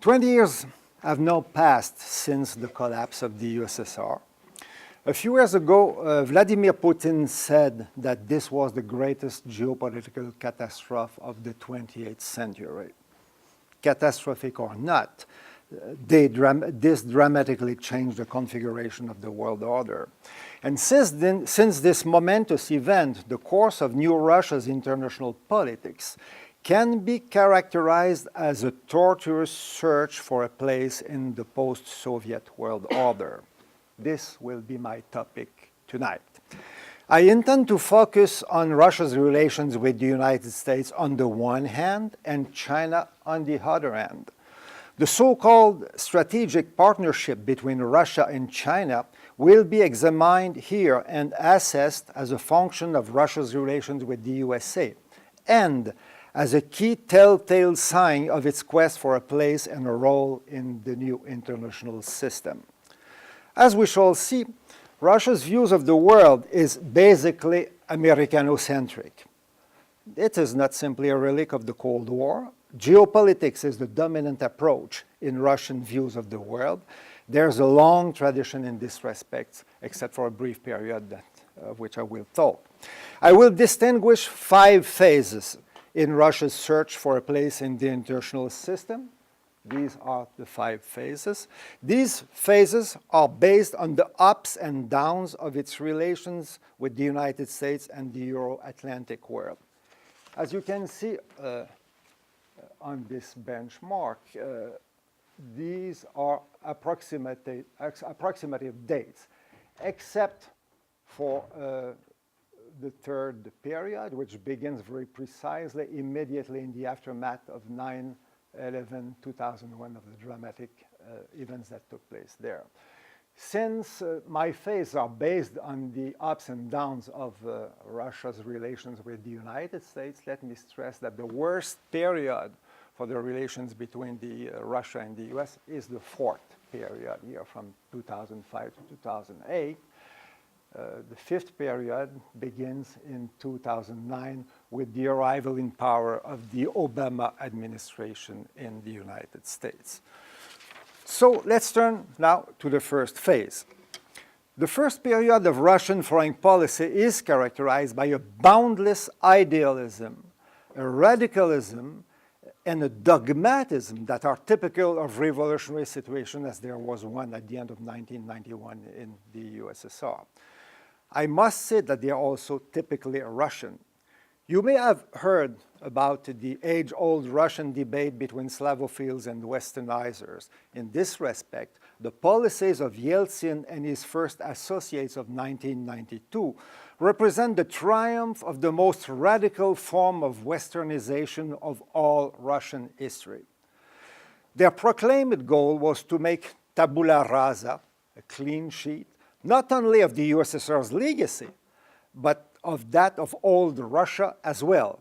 20 years have now passed since the collapse of the USSR. A few years ago, Vladimir Putin said that this was the greatest geopolitical catastrophe of the 28th century. Catastrophic or not, this dramatically changed the configuration of the world order. And since this momentous event, the course of new Russia's international politics can be characterized as a tortuous search for a place in the post-Soviet world order. This will be my topic tonight. I intend to focus on Russia's relations with the United States on the one hand and China on the other hand. The so-called strategic partnership between Russia and China will be examined here and assessed as a function of Russia's relations with the USA and as a key telltale sign of its quest for a place and a role in the new international system. As we shall see, Russia's views of the world is basically Americanocentric. It is not simply a relic of the Cold War. Geopolitics is the dominant approach in Russian views of the world. There's a long tradition in this respect, except for a brief period of which I will talk. I will distinguish 5 phases in Russia's search for a place in the international system. These are the 5 phases. These phases are based on the ups and downs of its relations with the United States and the Euro-Atlantic world. As you can see on this benchmark, these are approximative dates, except for the third period, which begins very precisely immediately in the aftermath of 9/11/2001, of the dramatic events that took place there. Since my phases are based on the ups and downs of Russia's relations with the United States, let me stress that the worst period for the relations between Russia and the US is the 4th period here from 2005 to 2008. The 5th period begins in 2009 with the arrival in power of the Obama administration in the United States. So let's turn now to the first phase. The first period of Russian foreign policy is characterized by a boundless idealism, a radicalism, and a dogmatism that are typical of revolutionary situations, as there was one at the end of 1991 in the USSR. I must say that they are also typically Russian. You may have heard about the age-old Russian debate between Slavophiles and Westernizers. In this respect, the policies of Yeltsin and his first associates of 1992 represent the triumph of the most radical form of Westernization of all Russian history. Their proclaimed goal was to make tabula rasa, a clean sheet, not only of the USSR's legacy, but of that of old Russia as well.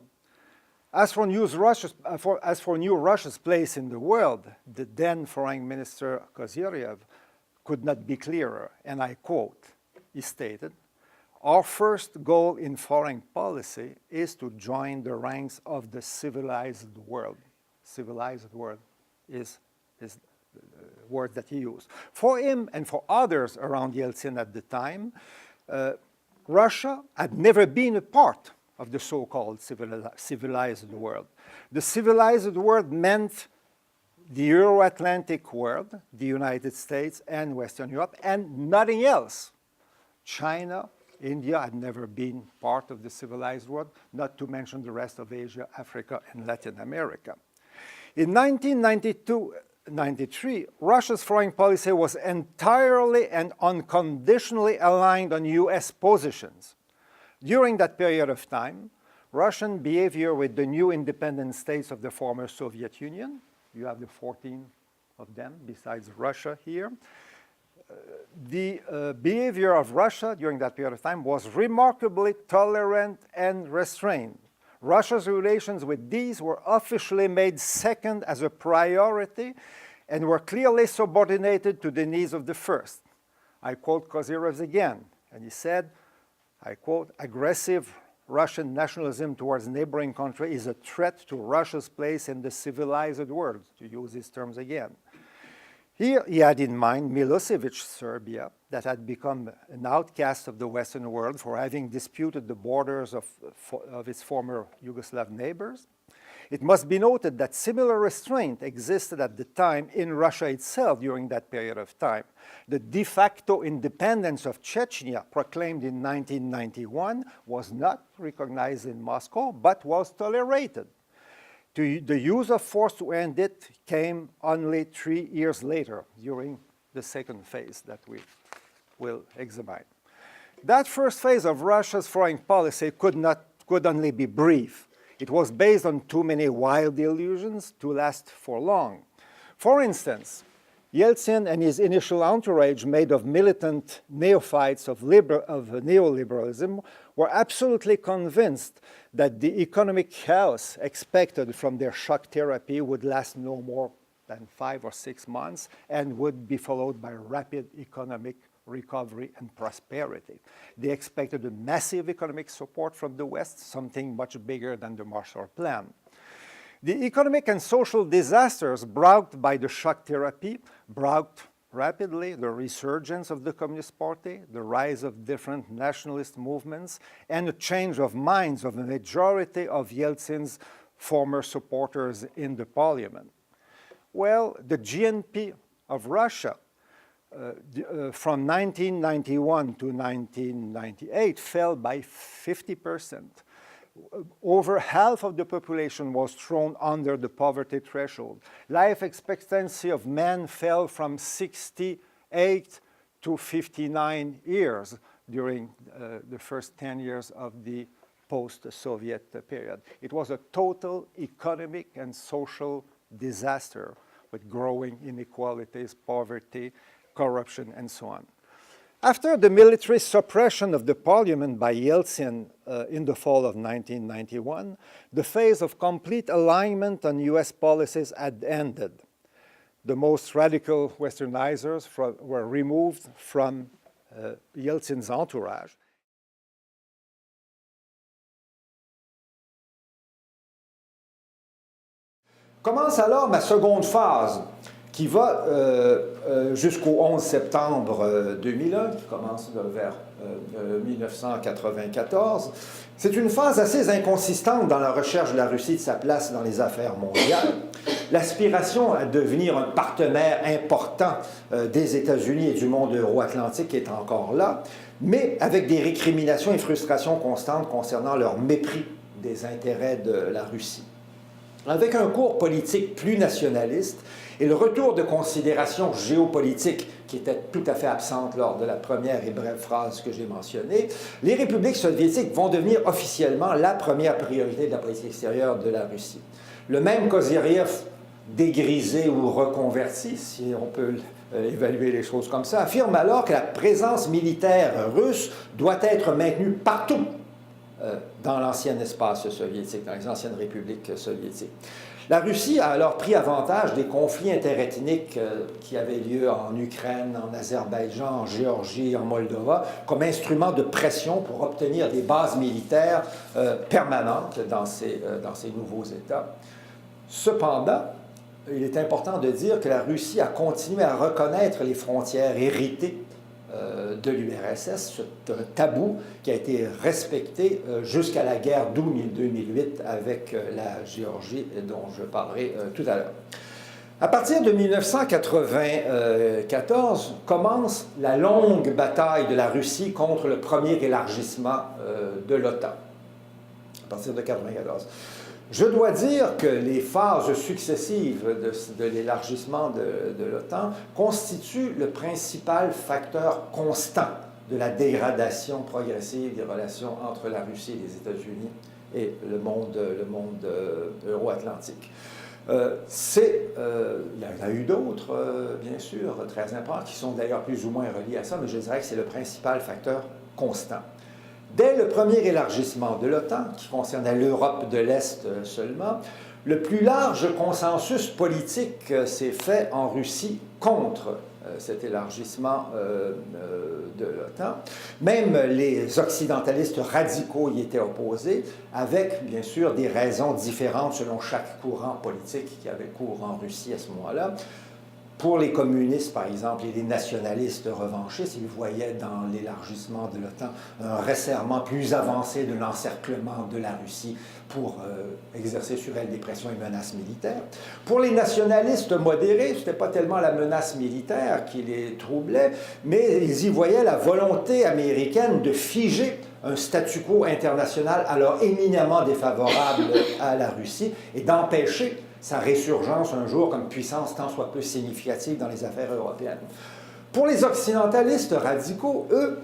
As for new Russia's place in the world, the then Foreign Minister Kozyryev could not be clearer, and I quote, he stated, "Our first goal in foreign policy is to join the ranks of the civilized world." Civilized world is the word that he used. For him and for others around Yeltsin at the time, Russia had never been a part of the so-called civilized world. The civilized world meant the Euro-Atlantic world, the United States and Western Europe, and nothing else. China, India had never been part of the civilized world, not to mention the rest of Asia, Africa, and Latin America. In 1992-93, Russia's foreign policy was entirely and unconditionally aligned on US positions. During that period of time, Russian behavior with the new independent states of the former Soviet Union, you have the 14 of them besides Russia here, the behavior of Russia during that period of time was remarkably tolerant and restrained. Russia's relations with these were officially made second as a priority and were clearly subordinated to the needs of the first. I quote Kozyryev again, and he said, I quote, "Aggressive Russian nationalism towards neighboring country is a threat to Russia's place in the civilized world, to use these terms again. Here he had in mind Milosevic's Serbia, that had become an outcast of the Western world for having disputed the borders of its former Yugoslav neighbors. It must be noted that similar restraint existed at the time in Russia itself during that period of time. The de facto independence of Chechnya, proclaimed in 1991, was not recognized in Moscow, but was tolerated. The use of force to end it came only 3 years later, during the second phase that we will examine. That first phase of Russia's foreign policy could only be brief. It was based on too many wild illusions to last for long. For instance, Yeltsin and his initial entourage, made of militant neophytes of neoliberalism, were absolutely convinced that the economic chaos expected from their shock therapy would last no more than 5 or 6 months and would be followed by rapid economic recovery and prosperity. They expected a massive economic support from the West, something much bigger than the Marshall Plan. The economic and social disasters brought by the shock therapy brought rapidly the resurgence of the Communist Party, the rise of different nationalist movements, and a change of minds of the majority of Yeltsin's former supporters in the parliament. Well, the GNP of Russia from 1991 to 1998 fell by 50%. Over half of the population was thrown under the poverty threshold. Life expectancy of men fell from 68 to 59 years during the first 10 years of the post-Soviet period. It was a total economic and social disaster with growing inequalities, poverty, corruption, and so on. After the military suppression of the parliament by Yeltsin in the fall of 1991, the phase of complete alignment on US policies had ended. The most radical Westernizers were removed from Yeltsin's entourage. Commence alors ma seconde phase, qui va jusqu'au 11 septembre 2001, qui commence vers 1994. C'est une phase assez inconsistante dans la recherche de la Russie de sa place dans les affaires mondiales. L'aspiration à devenir un partenaire important des États-Unis et du monde euro-atlantique est encore là, mais avec des récriminations et frustrations constantes concernant leur mépris des intérêts de la Russie. Avec un cours politique plus nationaliste et le retour de considérations géopolitiques qui étaient tout à fait absentes lors de la première et brève phrase que j'ai mentionnée, les républiques soviétiques vont devenir officiellement la première priorité de la politique extérieure de la Russie. Le même Kozyriev, dégrisé ou reconverti, si on peut évaluer les choses comme ça, affirme alors que la présence militaire russe doit être maintenue partout dans l'ancien espace soviétique, dans les anciennes républiques soviétiques. La Russie a alors pris avantage des conflits interethniques qui avaient lieu en Ukraine, en Azerbaïdjan, en Géorgie, en Moldova, comme instrument de pression pour obtenir des bases militaires permanentes dans ces nouveaux États. Cependant, il est important de dire que la Russie a continué à reconnaître les frontières héritées de l'URSS, c'est un tabou qui a été respecté jusqu'à la guerre d'août 2008 avec la Géorgie, dont je parlerai tout à l'heure. À partir de 1994 commence la longue bataille de la Russie contre le premier élargissement de l'OTAN, à partir de 1994. Je dois dire que les phases successives de l'élargissement de l'OTAN constituent le principal facteur constant de la dégradation progressive des relations entre la Russie et les États-Unis et le monde euro-atlantique. Il y en a eu d'autres, bien sûr, très importants, qui sont d'ailleurs plus ou moins reliés à ça, mais je dirais que c'est le principal facteur constant. Dès le premier élargissement de l'OTAN, qui concernait l'Europe de l'Est seulement, le plus large consensus politique s'est fait en Russie contre cet élargissement de l'OTAN. Même les occidentalistes radicaux y étaient opposés, avec bien sûr des raisons différentes selon chaque courant politique qui avait cours en Russie à ce moment-là. Pour les communistes, par exemple, et les nationalistes revanchistes, ils voyaient dans l'élargissement de l'OTAN un resserrement plus avancé de l'encerclement de la Russie pour exercer sur elle des pressions et menaces militaires. Pour les nationalistes modérés, ce n'était pas tellement la menace militaire qui les troublait, mais ils y voyaient la volonté américaine de figer un statu quo international alors éminemment défavorable à la Russie et d'empêcher sa résurgence un jour comme puissance tant soit peu significative dans les affaires européennes. Pour les occidentalistes radicaux, eux,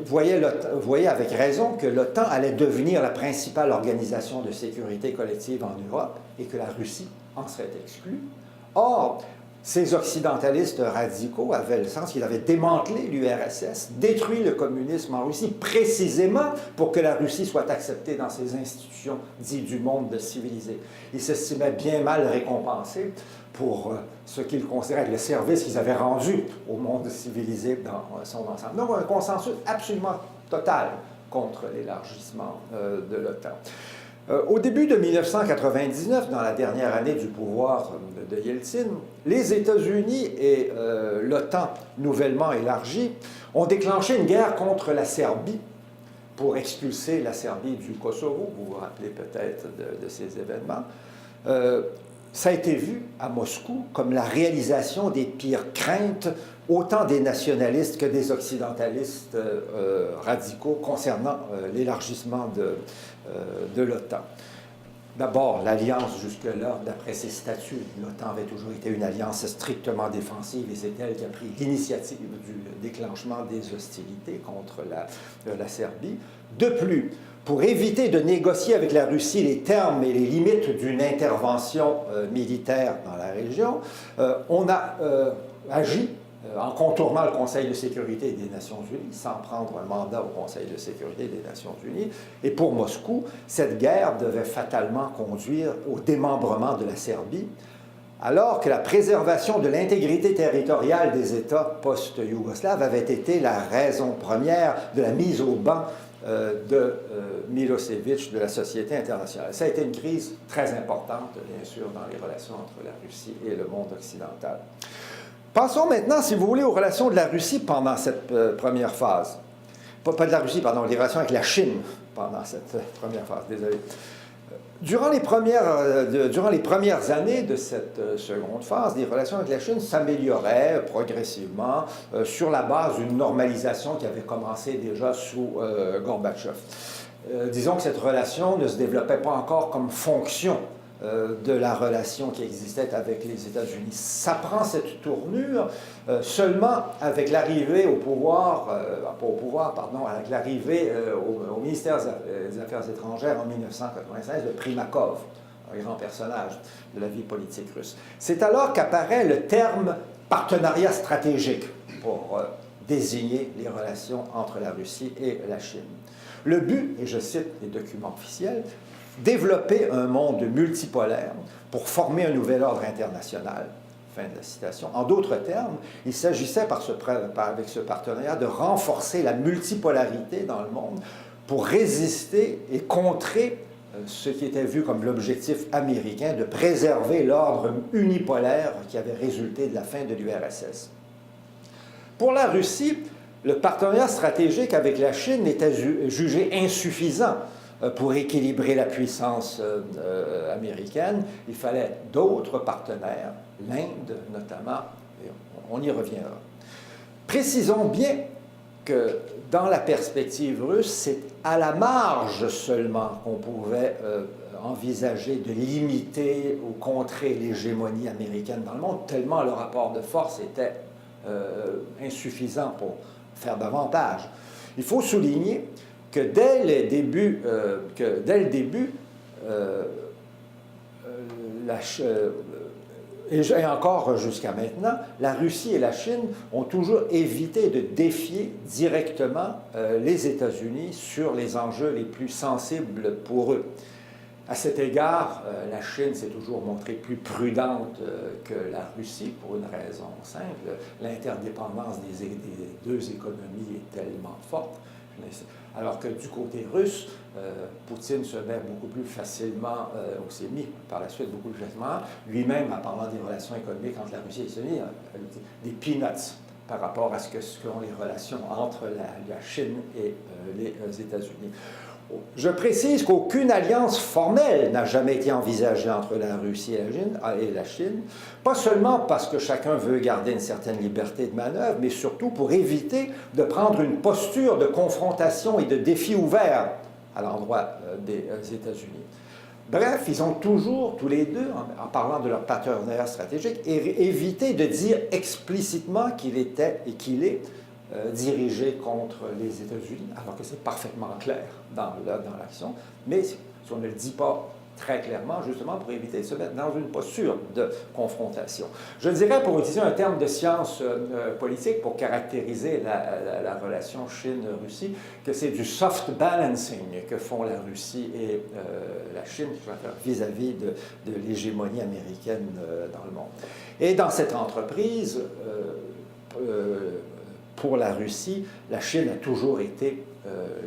voyaient avec raison que l'OTAN allait devenir la principale organisation de sécurité collective en Europe et que la Russie en serait exclue. Or, ces occidentalistes radicaux avaient le sens qu'ils avaient démantelé l'URSS, détruit le communisme en Russie, précisément pour que la Russie soit acceptée dans ses institutions dites du monde civilisé. Ils s'estimaient bien mal récompensés pour ce qu'ils considéraient être le service qu'ils avaient rendu au monde civilisé dans son ensemble. Donc, un consensus absolument total contre l'élargissement de l'OTAN. Au début de 1999, dans la dernière année du pouvoir de Yeltsin, les États-Unis et l'OTAN nouvellement élargie ont déclenché une guerre contre la Serbie pour expulser la Serbie du Kosovo. Vous vous rappelez peut-être de ces événements. Ça a été vu à Moscou comme la réalisation des pires craintes, autant des nationalistes que des occidentalistes radicaux concernant l'élargissement de l'OTAN. D'abord, l'alliance jusque-là, d'après ses statuts, l'OTAN avait toujours été une alliance strictement défensive et c'est elle qui a pris l'initiative du déclenchement des hostilités contre la Serbie. De plus, pour éviter de négocier avec la Russie les termes et les limites d'une intervention militaire dans la région, on a agi en contournant le Conseil de sécurité des Nations Unies, sans prendre un mandat au Conseil de sécurité des Nations Unies. Et pour Moscou, cette guerre devait fatalement conduire au démembrement de la Serbie, alors que la préservation de l'intégrité territoriale des États post-yougoslaves avait été la raison première de la mise au banc de Milosevic de la société internationale. Ça a été une crise très importante, bien sûr, dans les relations entre la Russie et le monde occidental. Passons maintenant, si vous voulez, aux relations de la Russie pendant cette première phase. Pas de la Russie, pardon, les relations avec la Chine pendant cette première phase, désolé. Durant les premières années de cette seconde phase, les relations avec la Chine s'amélioraient progressivement sur la base d'une normalisation qui avait commencé déjà sous Gorbatchev. Disons que cette relation ne se développait pas encore comme fonction de la relation qui existait avec les États-Unis. Ça prend cette tournure seulement avec l'arrivée au pouvoir, avec l'arrivée au ministère des Affaires étrangères en 1996 de Primakov, un grand personnage de la vie politique russe. C'est alors qu'apparaît le terme partenariat stratégique pour désigner les relations entre la Russie et la Chine. Le but, et je cite les documents officiels, développer un monde multipolaire pour former un nouvel ordre international. Fin de la citation. En d'autres termes, il s'agissait avec ce partenariat de renforcer la multipolarité dans le monde pour résister et contrer ce qui était vu comme l'objectif américain de préserver l'ordre unipolaire qui avait résulté de la fin de l'URSS. Pour la Russie, le partenariat stratégique avec la Chine était jugé insuffisant pour équilibrer la puissance américaine. Il fallait d'autres partenaires, l'Inde notamment, et on y reviendra. Précisons bien que dans la perspective russe, c'est à la marge seulement qu'on pouvait envisager de limiter ou contrer l'hégémonie américaine dans le monde, tellement le rapport de force était insuffisant pour faire davantage. Il faut souligner que dès le début, et encore jusqu'à maintenant, la Russie et la Chine ont toujours évité de défier directement les États-Unis sur les enjeux les plus sensibles pour eux. À cet égard, la Chine s'est toujours montrée plus prudente que la Russie pour une raison simple. L'interdépendance des deux économies est tellement forte. Alors que du côté russe, Poutine se met beaucoup plus facilement, ou s'est mis par la suite beaucoup plus facilement, lui-même en parlant des relations économiques entre la Russie et les États-Unis, des peanuts par rapport à ce qu'ont les relations entre la Chine et les États-Unis. Je précise qu'aucune alliance formelle n'a jamais été envisagée entre la Russie et la Chine, pas seulement parce que chacun veut garder une certaine liberté de manœuvre, mais surtout pour éviter de prendre une posture de confrontation et de défi ouvert à l'endroit des États-Unis. Bref, ils ont toujours, tous les deux, en parlant de leur partenariat stratégique, évité de dire explicitement qu'il était et qu'il est dirigé contre les États-Unis, alors que c'est parfaitement clair dans l'action, mais si on ne le dit pas très clairement, justement pour éviter de se mettre dans une posture de confrontation. Je dirais, pour utiliser un terme de science politique pour caractériser la relation Chine-Russie, que c'est du soft balancing que font la Russie et la Chine vis-à-vis de l'hégémonie américaine dans le monde. Et dans cette entreprise, pour la Russie, la Chine a toujours été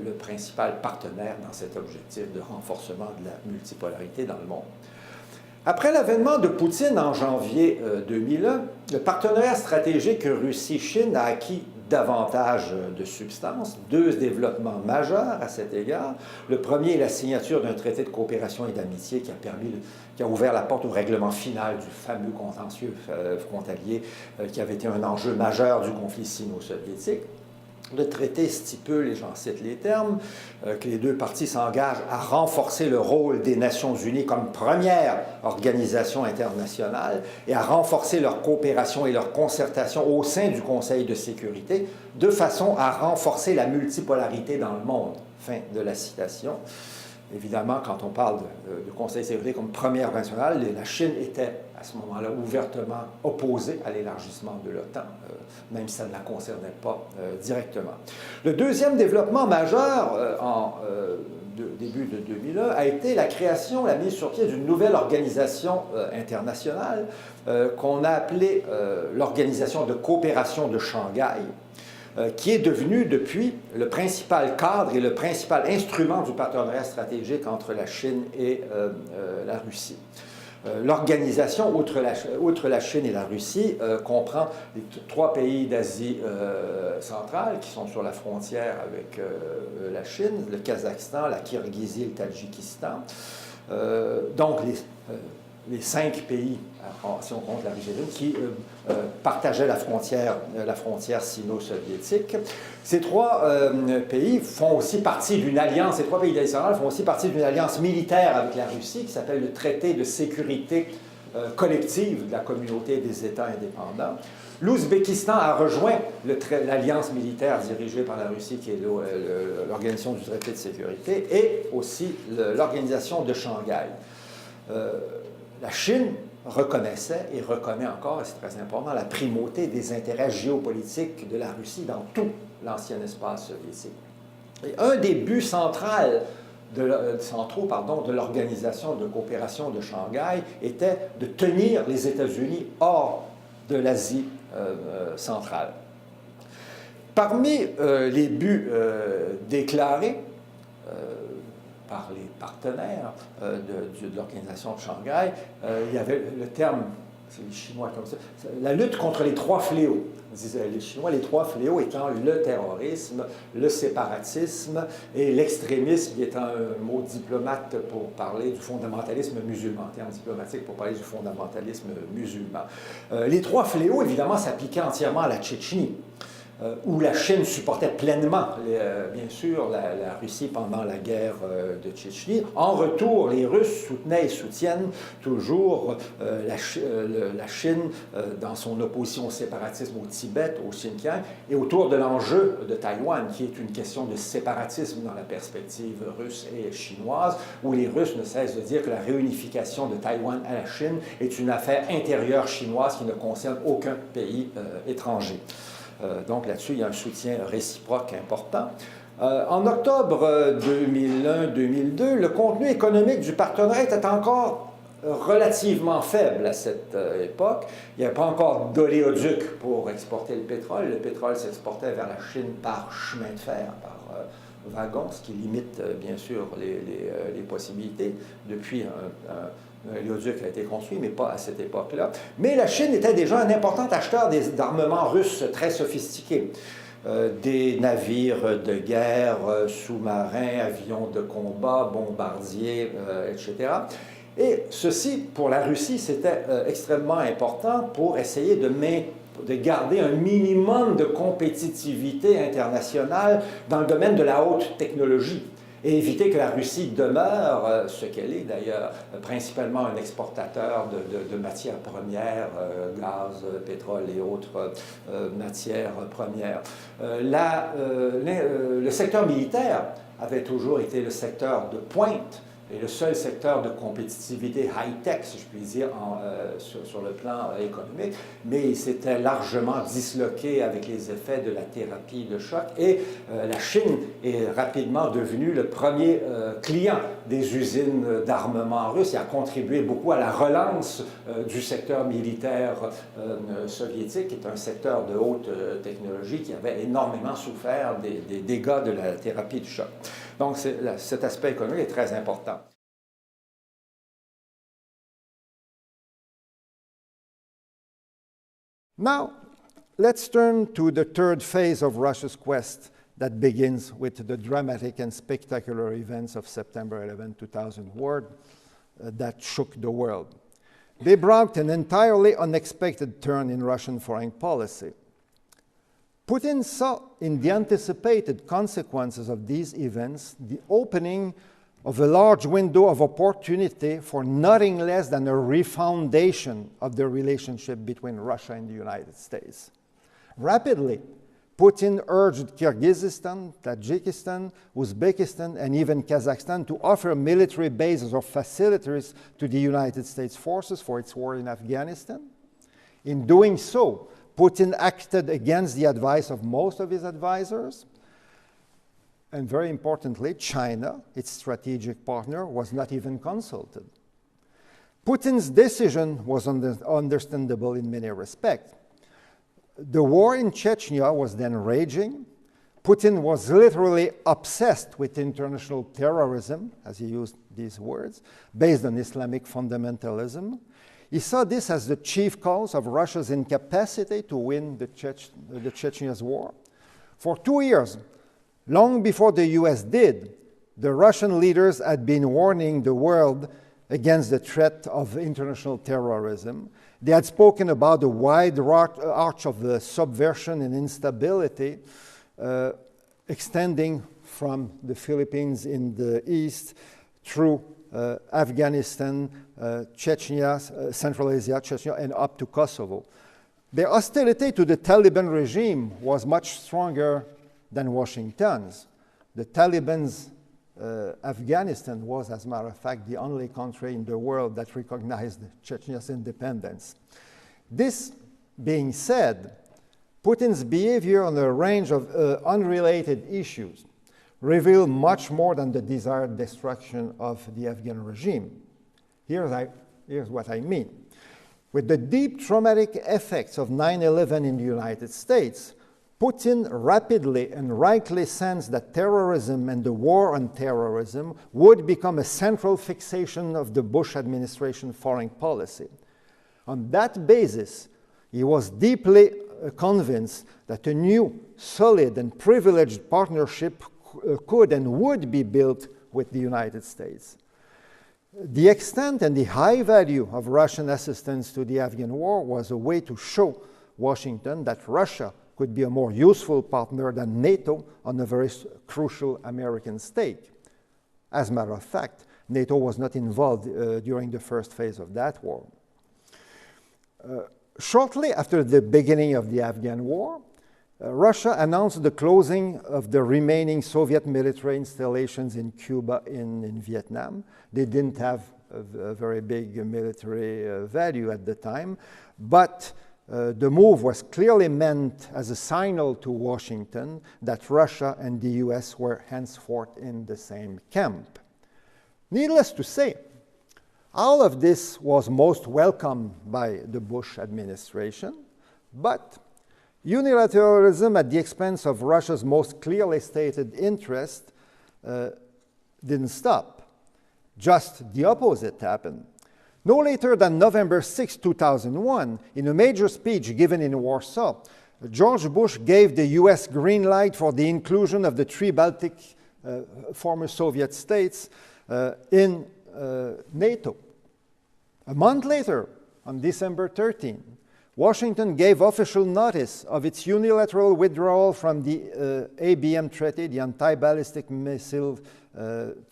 le principal partenaire dans cet objectif de renforcement de la multipolarité dans le monde. Après l'avènement de Poutine en janvier 2001, le partenariat stratégique Russie-Chine a acquis davantage de substance, deux développements majeurs à cet égard. Le premier est la signature d'un traité de coopération et d'amitié qui a ouvert la porte au règlement final du fameux contentieux frontalier qui avait été un enjeu majeur du conflit sino-soviétique. Le traité stipule, et j'en cite les termes, que les deux parties s'engagent à renforcer le rôle des Nations unies comme première organisation internationale et à renforcer leur coopération et leur concertation au sein du Conseil de sécurité, de façon à renforcer la multipolarité dans le monde. Fin de la citation. Évidemment, quand on parle de Conseil de sécurité comme première nationale, la Chine était à ce moment-là ouvertement opposée à l'élargissement de l'OTAN, même si ça ne la concernait pas directement. Le deuxième développement majeur début de 2001 a été la création, la mise sur pied d'une nouvelle organisation internationale qu'on a appelée l'Organisation de coopération de Shanghai, qui est devenu depuis le principal cadre et le principal instrument du partenariat stratégique entre la Chine et la Russie. L'organisation, outre la Chine et la Russie, comprend les trois pays d'Asie centrale qui sont sur la frontière avec la Chine, le Kazakhstan, la Kirghizie et le Tadjikistan. Donc, les 5 pays, si on compte la Russie, qui partageaient la frontière sino-soviétique. Ces trois pays font aussi partie d'une alliance, ces trois pays d'Asie centrale font aussi partie d'une alliance militaire avec la Russie qui s'appelle le Traité de sécurité collective de la communauté des États indépendants. L'Ouzbékistan a rejoint l'alliance militaire dirigée par la Russie, qui est l'organisation du traité de sécurité, et aussi l'organisation de Shanghai. La Chine reconnaissait et reconnaît encore, et c'est très important, la primauté des intérêts géopolitiques de la Russie dans tout l'ancien espace soviétique. Et un des buts centraux de l'Organisation de coopération de Shanghai était de tenir les États-Unis hors de l'Asie centrale. Parmi les buts déclarés par les partenaires de l'Organisation de Shanghai, il y avait le terme, c'est les Chinois comme ça, la lutte contre les trois fléaux, disaient les Chinois, les trois fléaux étant le terrorisme, le séparatisme et l'extrémisme, qui étant un mot diplomate pour parler du fondamentalisme musulman, terme diplomatique pour parler du fondamentalisme musulman. Les trois fléaux, évidemment, s'appliquaient entièrement à la Tchétchénie, où la Chine supportait pleinement, bien sûr, la Russie pendant la guerre de Tchétchénie. En retour, les Russes soutenaient et soutiennent toujours la Chine dans son opposition au séparatisme au Tibet, au Xinjiang, et autour de l'enjeu de Taïwan, qui est une question de séparatisme dans la perspective russe et chinoise, où les Russes ne cessent de dire que la réunification de Taïwan à la Chine est une affaire intérieure chinoise qui ne concerne aucun pays étranger. Donc là-dessus, il y a un soutien réciproque important. En octobre 2001-2002, le contenu économique du partenariat était encore relativement faible à cette époque. Il n'y avait pas encore d'oléoduc pour exporter le pétrole. Le pétrole s'exportait vers la Chine par chemin de fer, par wagon, ce qui limite bien sûr les possibilités. Depuis, un oléoduc a été construit, mais pas à cette époque-là. Mais la Chine était déjà un important acheteur d'armements russes très sophistiqués. Des navires de guerre, sous-marins, avions de combat, bombardiers, etc. Et ceci, pour la Russie, c'était extrêmement important pour essayer de garder un minimum de compétitivité internationale dans le domaine de la haute technologie et éviter que la Russie demeure, ce qu'elle est d'ailleurs, principalement un exportateur de matières premières, gaz, pétrole et autres matières premières. Le secteur militaire avait toujours été le secteur de pointe et le seul secteur de compétitivité high-tech, si je puis dire, sur le plan économique, mais il s'était largement disloqué avec les effets de la thérapie de choc et la Chine est rapidement devenue le premier client des usines d'armement russes et a contribué beaucoup à la relance du secteur militaire soviétique, qui est un secteur de haute technologie qui avait énormément souffert des dégâts de la thérapie du choc. Donc, cet aspect économique est très important. Now, let's turn to the third phase of Russia's quest that begins with the dramatic and spectacular events of September 11, 2001 that shook the world. They brought an entirely unexpected turn in Russian foreign policy. Putin saw in the anticipated consequences of these events the opening of a large window of opportunity for nothing less than a refoundation of the relationship between Russia and the United States. Rapidly, Putin urged Kyrgyzstan, Tajikistan, Uzbekistan, and even Kazakhstan to offer military bases or facilities to the United States forces for its war in Afghanistan. In doing so, Putin acted against the advice of most of his advisors. And very importantly, China, its strategic partner, was not even consulted. Putin's decision was understandable in many respects. The war in Chechnya was then raging. Putin was literally obsessed with international terrorism, as he used these words, based on Islamic fundamentalism. He saw this as the chief cause of Russia's incapacity to win the Chechnya's war. For 2 years, long before the US did, the Russian leaders had been warning the world against the threat of international terrorism. They had spoken about the wide arch of the subversion and instability extending from the Philippines in the east through Afghanistan, Chechnya, Central Asia, Chechnya, and up to Kosovo. Their hostility to the Taliban regime was much stronger than Washington's. The Taliban's Afghanistan was, as a matter of fact, the only country in the world that recognized Chechnya's independence. This being said, Putin's behavior on a range of unrelated issues revealed much more than the desired destruction of the Afghan regime. Here's what I mean. With the deep traumatic effects of 9/11 in the United States, Putin rapidly and rightly sensed that terrorism and the war on terrorism would become a central fixation of the Bush administration foreign policy. On that basis, he was deeply convinced that a new, solid, and privileged partnership could and would be built with the United States. The extent and the high value of Russian assistance to the Afghan war was a way to show Washington that Russia could be a more useful partner than NATO on a very crucial American stake. As a matter of fact, NATO was not involved during the first phase of that war. Shortly after the beginning of the Afghan war, Russia announced the closing of the remaining Soviet military installations in Cuba and in Vietnam. They didn't have a very big military value at the time, but the move was clearly meant as a signal to Washington that Russia and the US were henceforth in the same camp. Needless to say, all of this was most welcome by the Bush administration, but unilateralism at the expense of Russia's most clearly stated interest didn't stop. Just the opposite happened. No later than November 6, 2001, in a major speech given in Warsaw, George Bush gave the US green light for the inclusion of the three Baltic former Soviet states in NATO. A month later, on December 13, Washington gave official notice of its unilateral withdrawal from the ABM Treaty, the Anti-Ballistic Missile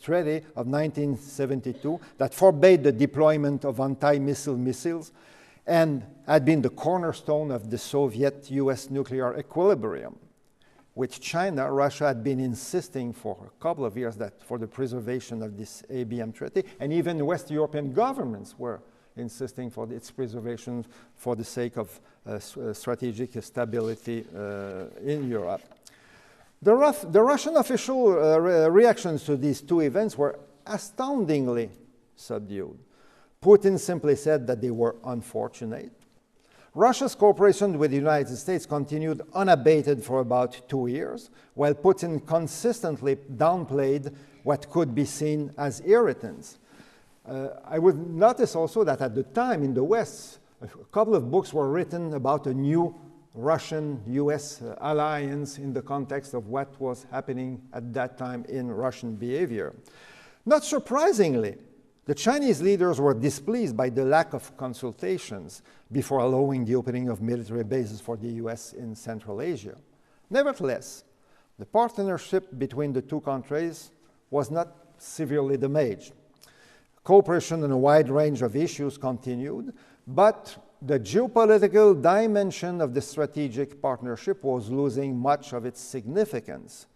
Treaty of 1972, that forbade the deployment of anti-missile missiles and had been the cornerstone of the Soviet-US nuclear equilibrium, which China, Russia had been insisting for a couple of years that for the preservation of this ABM Treaty, and even West European governments were insisting for its preservation for the sake of strategic stability in Europe. The Russian official reactions to these two events were astoundingly subdued. Putin simply said that they were unfortunate. Russia's cooperation with the United States continued unabated for about 2 years, while Putin consistently downplayed what could be seen as irritants. I would notice also that at the time in the West, a couple of books were written about a new Russian-US alliance in the context of what was happening at that time in Russian behavior. Not surprisingly, the Chinese leaders were displeased by the lack of consultations before allowing the opening of military bases for the US in Central Asia. Nevertheless, the partnership between the two countries was not severely damaged. Cooperation on a wide range of issues continued, but the geopolitical dimension of the strategic partnership was losing much of its significance.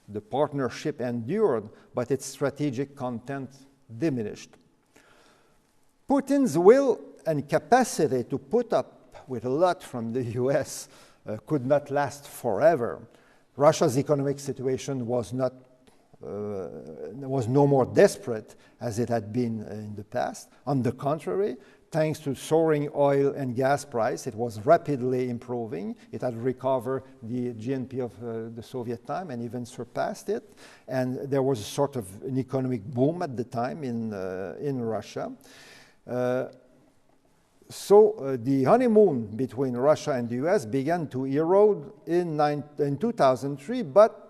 The partnership endured, but its strategic content diminished. Putin's will and capacity to put up with a lot from the US could not last forever. Russia's economic situation was no more desperate as it had been in the past. On the contrary, thanks to soaring oil and gas price, it was rapidly improving. It had recovered the GNP of the Soviet time and even surpassed it. And there was a sort of an economic boom at the time in Russia. So the honeymoon between Russia and the US began to erode in 2003, but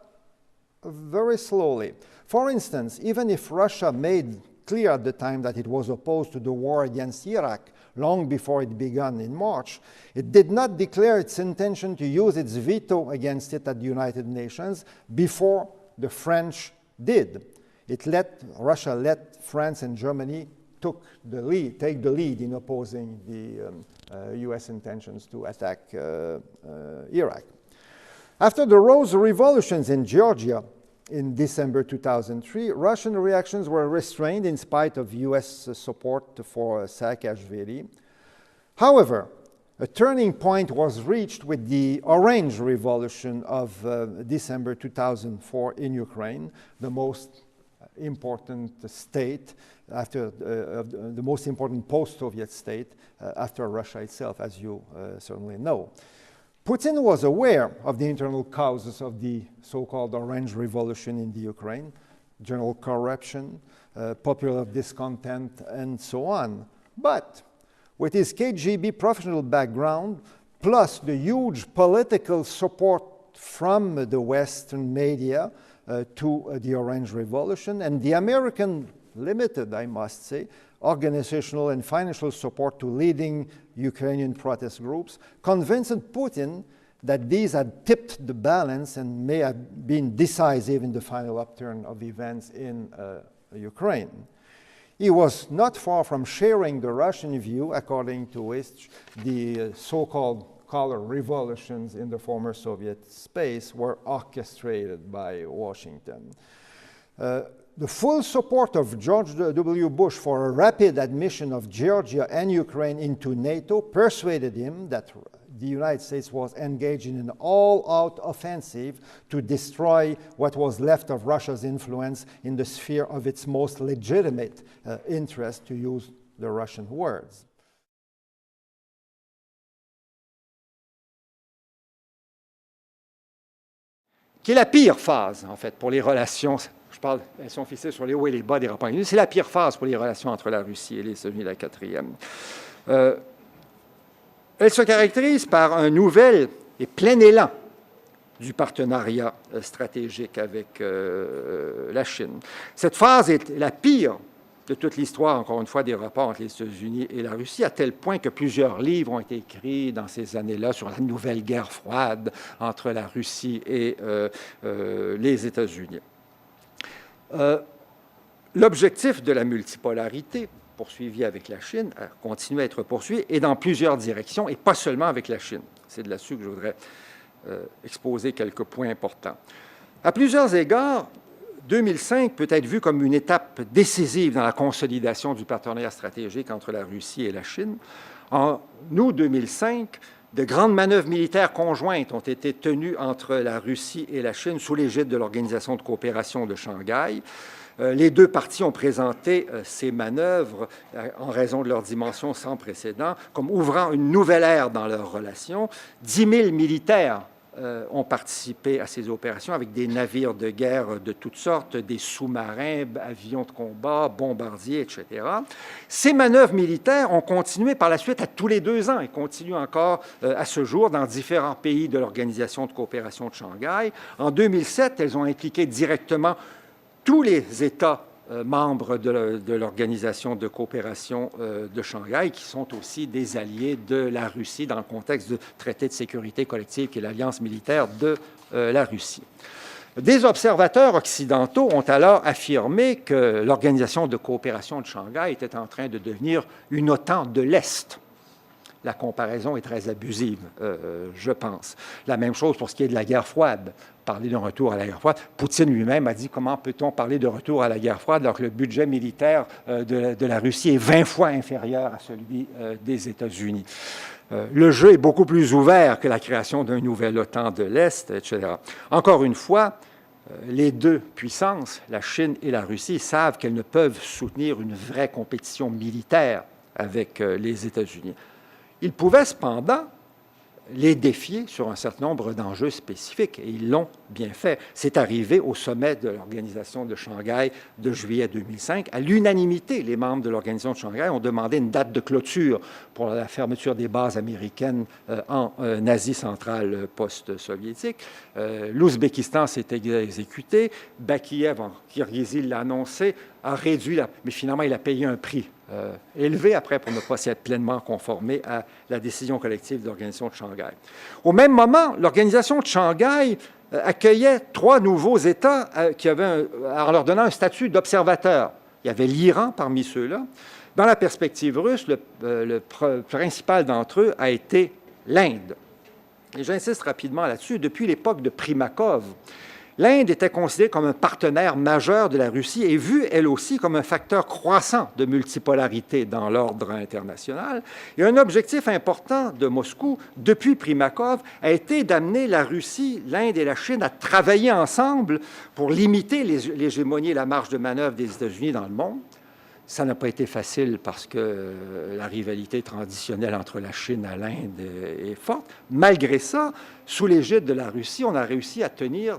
very slowly. For instance, even if Russia made clear at the time that it was opposed to the war against Iraq long before it began in March, it did not declare its intention to use its veto against it at the United Nations before the French did. Russia let France and Germany take the lead in opposing the US intentions to attack Iraq. After the Rose revolutions in Georgia in December 2003, Russian reactions were restrained in spite of US support for Saakashvili. However, a turning point was reached with the Orange Revolution of December 2004 in Ukraine, the most important state after the most important post-Soviet state after Russia itself, as you certainly know. Putin was aware of the internal causes of the so-called Orange Revolution in the Ukraine, general corruption, popular discontent, and so on. But with his KGB professional background, plus the huge political support from the Western media to the Orange Revolution, and the American limited, I must say, organizational and financial support to leading Ukrainian protest groups, convinced Putin that these had tipped the balance and may have been decisive in the final upturn of events in Ukraine. He was not far from sharing the Russian view, according to which the so-called color revolutions in the former Soviet space were orchestrated by Washington. The full support of George W. Bush for a rapid admission of Georgia and Ukraine into NATO persuaded him that the United States was engaged in an all-out offensive to destroy what was left of Russia's influence in the sphere of its most legitimate interest, to use the Russian words. Qui est la pire phase, en fait, pour les relations. Je parle, elles sont fixées sur les hauts et les bas des rapports. C'est la pire phase pour les relations entre la Russie et les États-Unis, la quatrième. Elle se caractérise par un nouvel et plein élan du partenariat stratégique avec la Chine. Cette phase est la pire de toute l'histoire, encore une fois, des rapports entre les États-Unis et la Russie, à tel point que plusieurs livres ont été écrits dans ces années-là sur la nouvelle guerre froide entre la Russie et les États-Unis. L'objectif de la multipolarité poursuivi avec la Chine a continué à être poursuivi et dans plusieurs directions, et pas seulement avec la Chine. C'est de là-dessus que je voudrais exposer quelques points importants. À plusieurs égards, 2005 peut être vu comme une étape décisive dans la consolidation du partenariat stratégique entre la Russie et la Chine. En août 2005, de grandes manœuvres militaires conjointes ont été tenues entre la Russie et la Chine sous l'égide de l'Organisation de coopération de Shanghai. Les deux parties ont présenté ces manœuvres, en raison de leur dimension sans précédent, comme ouvrant une nouvelle ère dans leurs relations. 10 000 militaires ont participé à ces opérations avec des navires de guerre de toutes sortes, des sous-marins, avions de combat, bombardiers, etc. Ces manœuvres militaires ont continué par la suite à tous les 2 ans et continuent encore à ce jour dans différents pays de l'Organisation de coopération de Shanghai. En 2007, elles ont impliqué directement tous les États membres de l'Organisation de coopération de Shanghai, qui sont aussi des alliés de la Russie dans le contexte du traité de sécurité collective qui est l'alliance militaire de la Russie. Des observateurs occidentaux ont alors affirmé que l'Organisation de coopération de Shanghai était en train de devenir une OTAN de l'Est. La comparaison est très abusive, je pense. La même chose pour ce qui est de la guerre froide. Parler d'un retour à la guerre froide. Poutine lui-même a dit comment peut-on parler de retour à la guerre froide alors que le budget militaire de la Russie est 20 fois inférieur à celui des États-Unis. Le jeu est beaucoup plus ouvert que la création d'un nouvel OTAN de l'Est, etc. Encore une fois, les deux puissances, la Chine et la Russie, savent qu'elles ne peuvent soutenir une vraie compétition militaire avec les États-Unis. Ils pouvaient cependant les défier sur un certain nombre d'enjeux spécifiques, et ils l'ont bien fait. C'est arrivé au sommet de l'Organisation de Shanghai de juillet 2005. À l'unanimité, les membres de l'Organisation de Shanghai ont demandé une date de clôture pour la fermeture des bases américaines en Asie centrale post-soviétique. L'Ouzbékistan s'est exécuté. Bakiev, en Kirghizie, l'a annoncé, a réduit, mais finalement, il a payé un prix élevé après pour ne pas s'y être pleinement conformé à la décision collective de l'Organisation de Shanghai. Au même moment, l'Organisation de Shanghai accueillait 3 nouveaux États en leur donnant un statut d'observateur. Il y avait l'Iran parmi ceux-là. Dans la perspective russe, le principal d'entre eux a été l'Inde. Et j'insiste rapidement là-dessus. Depuis l'époque de Primakov, l'Inde était considérée comme un partenaire majeur de la Russie et vue, elle aussi, comme un facteur croissant de multipolarité dans l'ordre international. Et un objectif important de Moscou, depuis Primakov, a été d'amener la Russie, l'Inde et la Chine à travailler ensemble pour limiter l'hégémonie et la marge de manœuvre des États-Unis dans le monde. Ça n'a pas été facile parce que la rivalité traditionnelle entre la Chine et l'Inde est forte. Malgré ça, sous l'égide de la Russie, on a réussi à tenir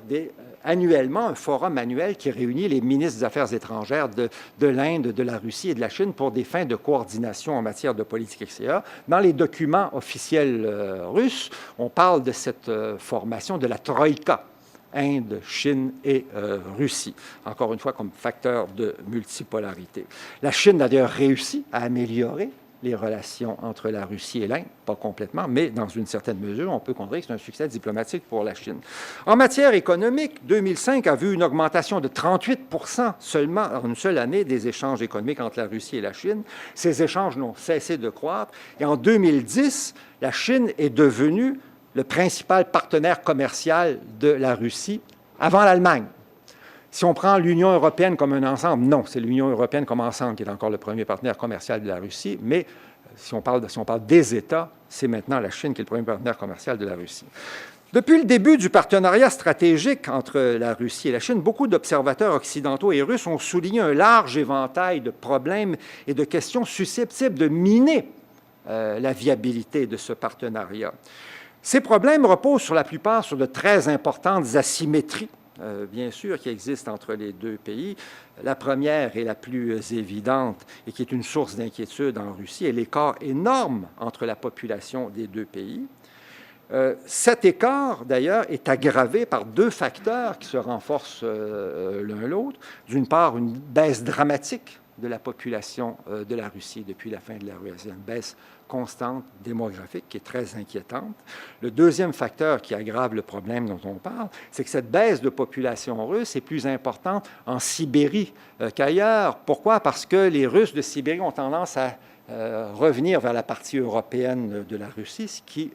annuellement un forum annuel qui réunit les ministres des Affaires étrangères de l'Inde, de la Russie et de la Chine pour des fins de coordination en matière de politique extérieure. Dans les documents officiels russes, on parle de cette formation de la Troïka. Inde, Chine et Russie, encore une fois comme facteur de multipolarité. La Chine a d'ailleurs réussi à améliorer les relations entre la Russie et l'Inde, pas complètement, mais dans une certaine mesure, on peut considérer que c'est un succès diplomatique pour la Chine. En matière économique, 2005 a vu une augmentation de 38% seulement en une seule année des échanges économiques entre la Russie et la Chine. Ces échanges n'ont cessé de croître et en 2010, la Chine est devenue le principal partenaire commercial de la Russie avant l'Allemagne. Si on prend l'Union européenne comme un ensemble, non, c'est l'Union européenne comme ensemble qui est encore le premier partenaire commercial de la Russie, mais si on parle des États, c'est maintenant la Chine qui est le premier partenaire commercial de la Russie. Depuis le début du partenariat stratégique entre la Russie et la Chine, beaucoup d'observateurs occidentaux et russes ont souligné un large éventail de problèmes et de questions susceptibles de miner la viabilité de ce partenariat. Ces problèmes reposent sur la plupart sur de très importantes asymétries, bien sûr, qui existent entre les deux pays. La première et la plus évidente, et qui est une source d'inquiétude en Russie, est l'écart énorme entre la population des deux pays. Cet écart, d'ailleurs, est aggravé par deux facteurs qui se renforcent l'un l'autre. D'une part, une baisse dramatique de la population de la Russie depuis la fin de l'ère russe, une baisse constante démographique qui est très inquiétante. Le deuxième facteur qui aggrave le problème dont on parle, c'est que cette baisse de population russe est plus importante en Sibérie qu'ailleurs. Pourquoi? Parce que les Russes de Sibérie ont tendance à revenir vers la partie européenne de la Russie, ce qui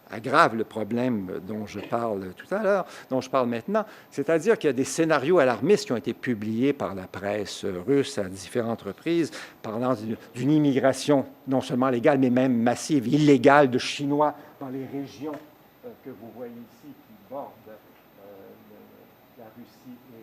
aggrave le problème dont je parle tout à l'heure, dont je parle maintenant, c'est-à-dire qu'il y a des scénarios alarmistes qui ont été publiés par la presse russe à différentes reprises, parlant d'une immigration non seulement légale, mais même massive, illégale de Chinois dans les régions que vous voyez ici, qui bordent la Russie et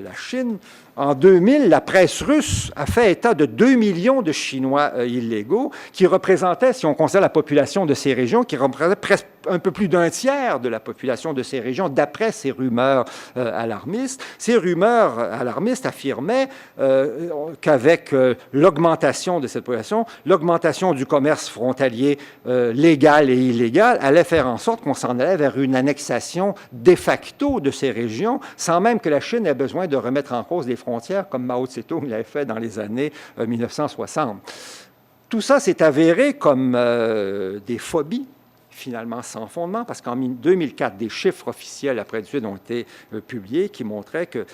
la Chine. En 2000, la presse russe a fait état de 2 millions de Chinois illégaux qui représentaient, si on considère la population de ces régions, qui représentaient presque un peu plus d'un tiers de la population de ces régions, d'après ces rumeurs alarmistes. Ces rumeurs alarmistes affirmaient qu'avec l'augmentation de cette population, l'augmentation du commerce frontalier légal et illégal allait faire en sorte qu'on s'en allait vers une annexation de facto de ces régions, sans même que la Chine ait besoin de remettre en cause les frontières, comme Mao Tse-tung l'avait fait dans les années 1960. Tout ça s'est avéré comme des phobies, finalement sans fondement, parce qu'en 2004, des chiffres officiels après l'étude ont été publiés qui montraient que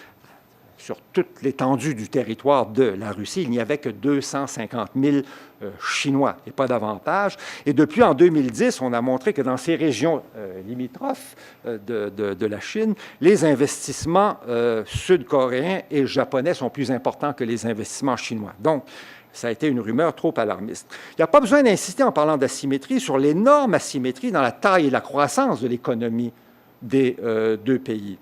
sur toute l'étendue du territoire de la Russie, il n'y avait que 250 000 Chinois et pas davantage. Et depuis, en 2010, on a montré que dans ces régions limitrophes de la Chine, les investissements sud-coréens et japonais sont plus importants que les investissements chinois. Donc, ça a été une rumeur trop alarmiste. Il n'y a pas besoin d'insister en parlant d'asymétrie sur l'énorme asymétrie dans la taille et la croissance de l'économie des deux pays.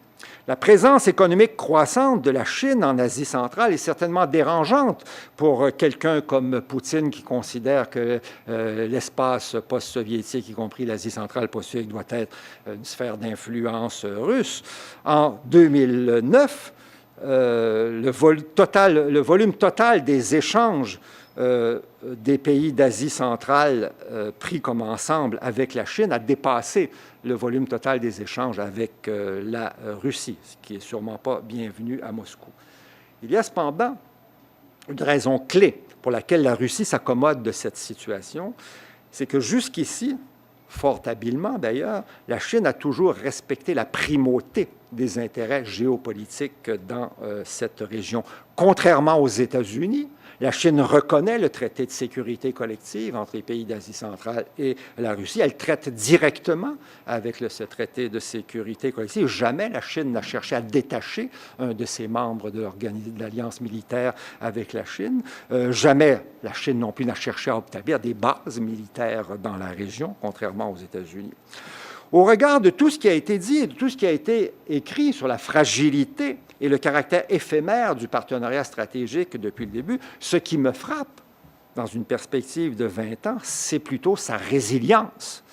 La présence économique croissante de la Chine en Asie centrale est certainement dérangeante pour quelqu'un comme Poutine qui considère que l'espace post-soviétique, y compris l'Asie centrale post-soviétique, doit être une sphère d'influence russe. En 2009, le volume total des échanges des pays d'Asie centrale pris comme ensemble avec la Chine a dépassé le volume total des échanges avec la Russie, ce qui n'est sûrement pas bienvenu à Moscou. Il y a cependant une raison clé pour laquelle la Russie s'accommode de cette situation, c'est que jusqu'ici, fort habilement d'ailleurs, la Chine a toujours respecté la primauté des intérêts géopolitiques dans cette région. Contrairement aux États-Unis, la Chine reconnaît le traité de sécurité collective entre les pays d'Asie centrale et la Russie. Elle traite directement avec ce traité de sécurité collective. Jamais la Chine n'a cherché à détacher un de ses membres de l'alliance militaire avec la Chine. Jamais la Chine non plus n'a cherché à établir des bases militaires dans la région, contrairement aux États-Unis. Au regard de tout ce qui a été dit et de tout ce qui a été écrit sur la fragilité et le caractère éphémère du partenariat stratégique depuis le début, ce qui me frappe dans une perspective de 20 ans, c'est plutôt sa résilience.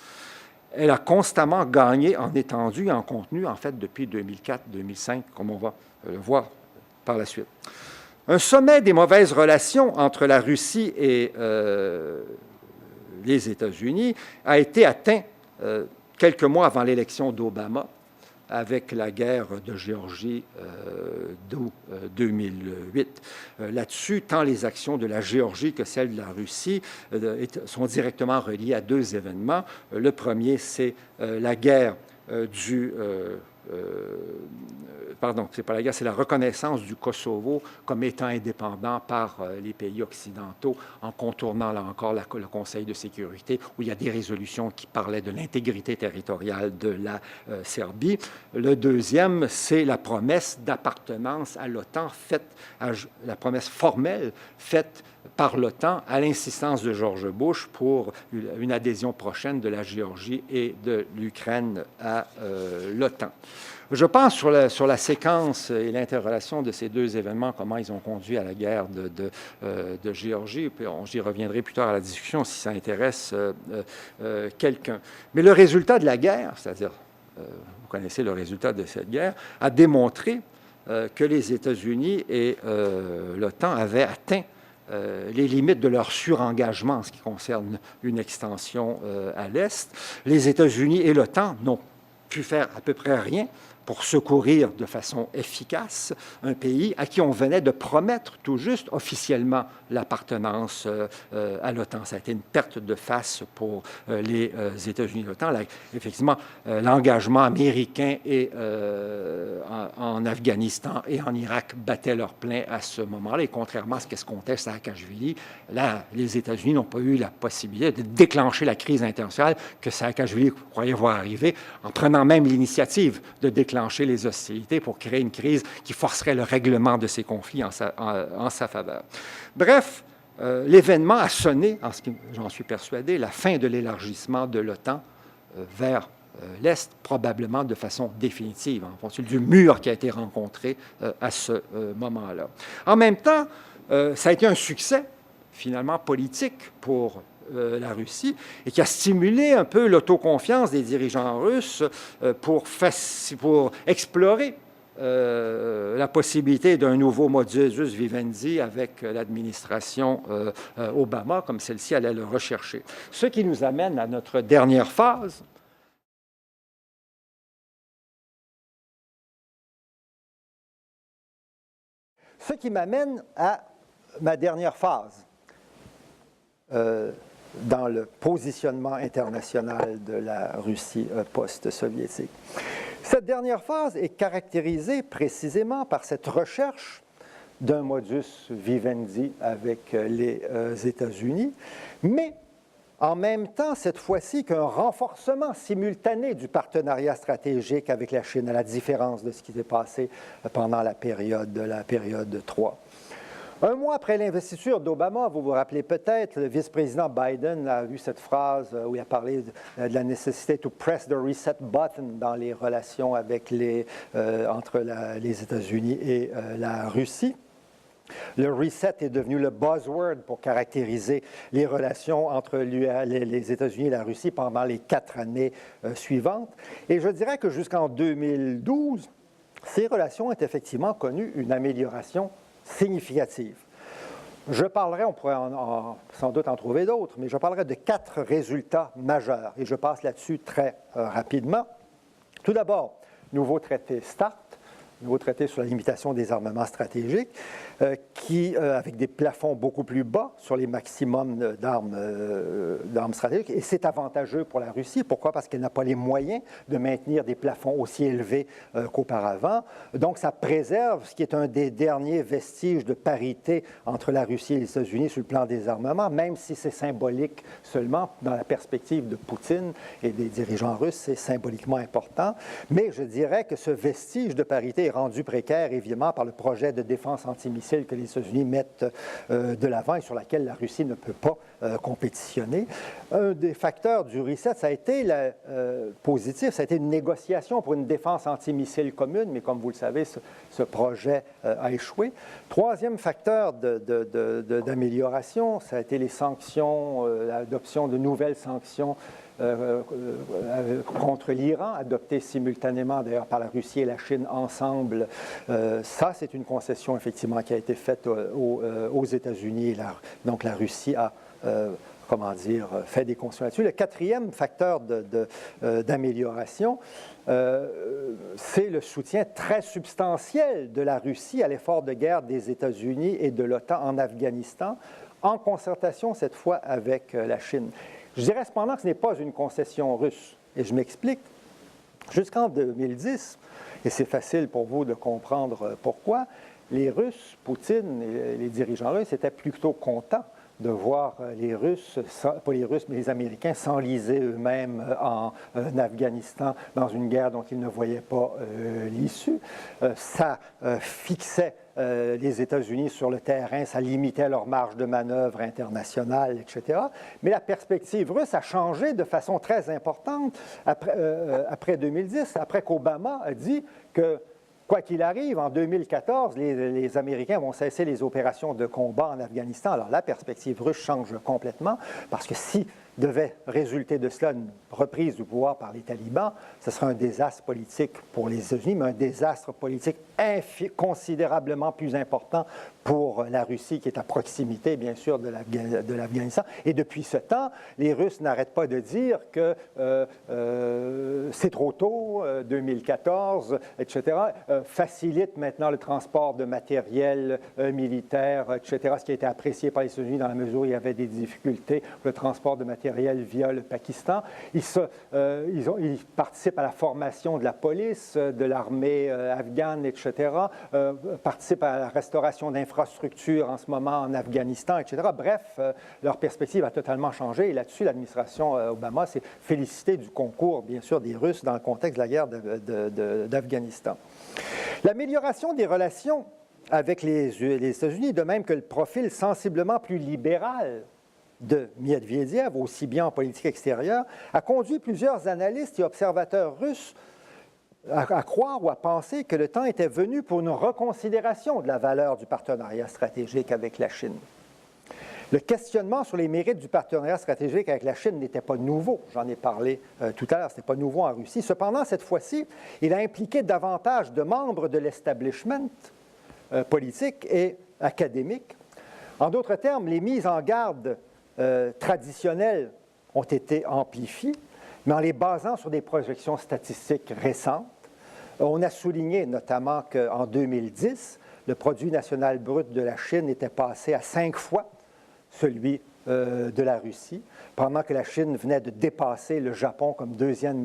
Elle a constamment gagné en étendue et en contenu, en fait, depuis 2004-2005, comme on va le voir par la suite. Un sommet des mauvaises relations entre la Russie et les États-Unis a été atteint quelques mois avant l'élection d'Obama, avec la guerre de Géorgie d'août 2008. Là-dessus, tant les actions de la Géorgie que celles de la Russie sont directement reliées à deux événements. Le premier, c'est la guerre du pardon, c'est pas la guerre, c'est la reconnaissance du Kosovo comme étant indépendant par les pays occidentaux en contournant, là encore, le Conseil de sécurité, où il y a des résolutions qui parlaient de l'intégrité territoriale de la Serbie. Le deuxième, c'est la promesse d'appartenance à l'OTAN, la promesse formelle faite par l'OTAN à l'insistance de George Bush pour une adhésion prochaine de la Géorgie et de l'Ukraine à l'OTAN. Je pense sur la séquence et l'interrelation de ces deux événements, comment ils ont conduit à la guerre de Géorgie, puis j'y reviendrai plus tard à la discussion si ça intéresse quelqu'un. Mais le résultat de la guerre, c'est-à-dire, vous connaissez le résultat de cette guerre, a démontré que les États-Unis et l'OTAN avaient atteint les limites de leur surengagement en ce qui concerne une extension à l'Est. Les États-Unis et l'OTAN n'ont pu faire à peu près rien pour secourir de façon efficace un pays à qui on venait de promettre tout juste officiellement l'appartenance à l'OTAN. Ça a été une perte de face pour les États-Unis et l'OTAN. Effectivement, l'engagement américain en Afghanistan et en Irak battait leur plein à ce moment-là. Et contrairement à ce qu'escomptait Saakashvili, là, les États-Unis n'ont pas eu la possibilité de déclencher la crise internationale que Saakashvili croyait voir arriver, en prenant même l'initiative de déclencher les hostilités pour créer une crise qui forcerait le règlement de ces conflits en sa faveur. Bref, l'événement a sonné, j'en suis persuadé, la fin de l'élargissement de l'OTAN vers l'Est, probablement de façon définitive, en fonction du mur qui a été rencontré à ce moment-là. En même temps, ça a été un succès, finalement, politique pour la Russie et qui a stimulé un peu l'autoconfiance des dirigeants russes pour explorer la possibilité d'un nouveau modus vivendi avec l'administration Obama, comme celle-ci allait le rechercher. Ce qui nous amène à notre dernière phase. Ce qui m'amène à ma dernière phase dans le positionnement international de la Russie post-soviétique. Cette dernière phase est caractérisée précisément par cette recherche d'un modus vivendi avec les États-Unis, mais en même temps, cette fois-ci, qu'un renforcement simultané du partenariat stratégique avec la Chine, à la différence de ce qui s'est passé pendant la période 3. Un mois après l'investiture d'Obama, vous vous rappelez peut-être, le vice-président Biden a eu cette phrase où il a parlé de la nécessité to press the reset button dans les relations avec entre les États-Unis et la Russie. Le reset est devenu le buzzword pour caractériser les relations entre les États-Unis et la Russie pendant les 4 années suivantes. Et je dirais que jusqu'en 2012, ces relations ont effectivement connu une amélioration significative. Je parlerai, on pourrait sans doute en trouver d'autres, mais je parlerai de 4 résultats majeurs et je passe là-dessus très rapidement. Tout d'abord, nouveau traité START, nouveau traité sur la limitation des armements stratégiques, avec des plafonds beaucoup plus bas sur les maximums d'armes stratégiques. Et c'est avantageux pour la Russie. Pourquoi? Parce qu'elle n'a pas les moyens de maintenir des plafonds aussi élevés qu'auparavant. Donc, ça préserve ce qui est un des derniers vestiges de parité entre la Russie et les États-Unis sur le plan des armements, même si c'est symbolique seulement dans la perspective de Poutine et des dirigeants russes, c'est symboliquement important. Mais je dirais que ce vestige de parité est rendu précaire, évidemment, par le projet de défense antimissile que les États-Unis mettent de l'avant et sur laquelle la Russie ne peut pas compétitionner. Un des facteurs du reset, ça a été positif, ça a été une négociation pour une défense antimissile commune, mais comme vous le savez, ce projet a échoué. Troisième facteur d'amélioration, ça a été les sanctions, l'adoption de nouvelles sanctions contre l'Iran, adopté simultanément d'ailleurs par la Russie et la Chine ensemble. Ça, c'est une concession effectivement qui a été faite aux États-Unis. Donc la Russie a fait des concessions là-dessus. Le quatrième facteur d'amélioration, c'est le soutien très substantiel de la Russie à l'effort de guerre des États-Unis et de l'OTAN en Afghanistan, en concertation cette fois avec la Chine. Je dirais cependant que ce n'est pas une concession russe, et je m'explique. Jusqu'en 2010, Et c'est facile pour vous de comprendre pourquoi. Les Russes, Poutine et les dirigeants russes étaient plutôt contents de voir les Russes, pas les Russes, mais les Américains s'enliser eux-mêmes en Afghanistan dans une guerre dont ils ne voyaient pas l'issue. Ça fixait les États-Unis sur le terrain, ça limitait leur marge de manœuvre internationale, etc. Mais la perspective russe a changé de façon très importante après 2010, après qu'Obama a dit que quoi qu'il arrive, en 2014, les Américains vont cesser les opérations de combat en Afghanistan. Alors la perspective russe change complètement parce que si devait résulter de cela une reprise du pouvoir par les talibans, ce serait un désastre politique pour les États-Unis, mais un désastre politique considérablement plus important pour la Russie, qui est à proximité, bien sûr, de l'Afghanistan. Et depuis ce temps, les Russes n'arrêtent pas de dire que c'est trop tôt, 2014, etc., facilite maintenant le transport de matériel militaire, etc., ce qui a été apprécié par les États-Unis dans la mesure où il y avait des difficultés pour le transport de matériel via le Pakistan. Ils participent à la formation de la police, de l'armée afghane, etc., participent à la restauration d'infrastructures en ce moment en Afghanistan, etc. Bref, leur perspective a totalement changé et là-dessus, l'administration Obama s'est félicitée du concours, bien sûr, des Russes dans le contexte de la guerre d'Afghanistan. L'amélioration des relations avec les États-Unis, de même que le profil sensiblement plus libéral de Medvedev, aussi bien en politique extérieure, a conduit plusieurs analystes et observateurs russes à croire ou à penser que le temps était venu pour une reconsidération de la valeur du partenariat stratégique avec la Chine. Le questionnement sur les mérites du partenariat stratégique avec la Chine n'était pas nouveau. J'en ai parlé tout à l'heure, ce n'était pas nouveau en Russie. Cependant, cette fois-ci, il a impliqué davantage de membres de l'establishment politique et académique. En d'autres termes, les mises en garde traditionnelles ont été amplifiées, mais en les basant sur des projections statistiques récentes. On a souligné notamment qu'en 2010, le produit national brut de la Chine était passé à 5 fois celui de la Russie, pendant que la Chine venait de dépasser le Japon comme deuxième